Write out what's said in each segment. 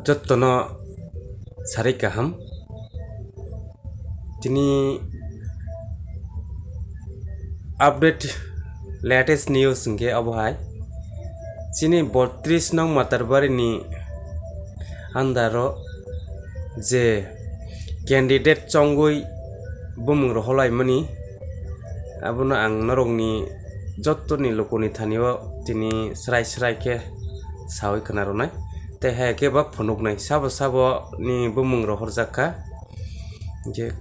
Jottono sari kaham tini update latest news nge abohai chini 32 nong matarbari ni andaro je candidate chongoi bumung roholai mani abuna ang narongni jottoni lokoni thanio tini srai ke sawi khanaronai te ha ke ba phonoknai sabo ni bumung rohorjaka je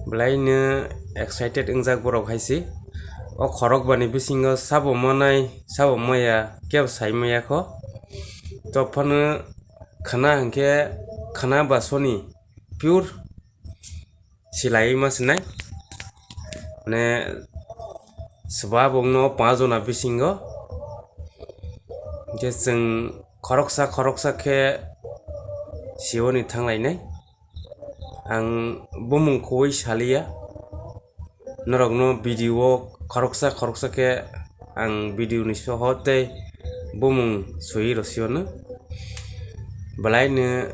blaine excited ingjak borok haisi o khorok bani bisingo sabo manai sabo maya keb sai maya kho to phano khana hangke khana basoni pure silai masnai ne swabongno 5 jona bisingo je जों khoroksa ke sioni thanglai ang bumung khoi salia norokno video khoroksa ke ang video ni sohote bumung sui rosiono balaine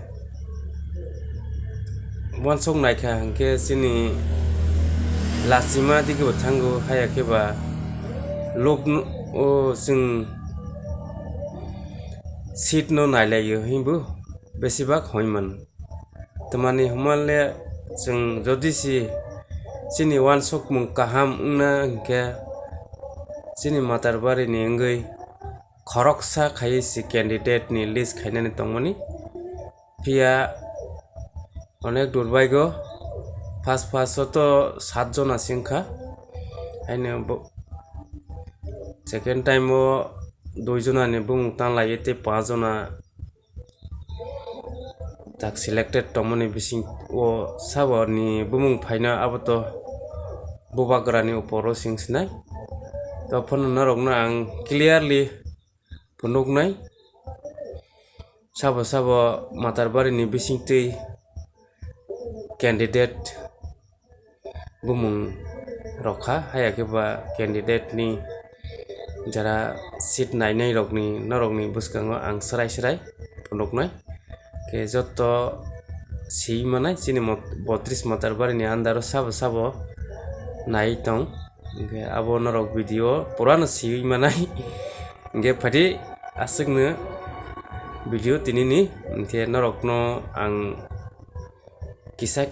wansong naikha hangke sini lasima digi thango haya ke ba lok o जों seat no nailayo himbu besibak hoiman tamani humalle जों jodi si sini wansok mung kaham na ke sini matarbari ni ngai khoroksa khai si candidate ni list khainani tongmani pia onek durbai go first to 7 jona singkha aine second time o 2 jona ni bumung tanglai te 5 jona tak selected tomoni bising o sabo ni bumung phaina abato bobagrani uporo singsnai to phon narokna ang clearly punuknai sabo matarbari ni bisingtei candidate bumung rokha hayake ba candidate ni jara seat nainai rokni narokni buskango ang sarai punuknai ke jotto si manai chini 32 matarbari ni andaro sabo nai tong ge abo narok video purana si manai ge phati asukno video tinini ke narokno ang kisa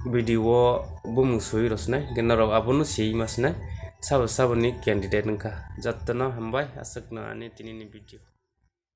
video bumung sui rosnai ge narok abono si masnai sabo ni candidate nka jottono hambai asukno ani tinini video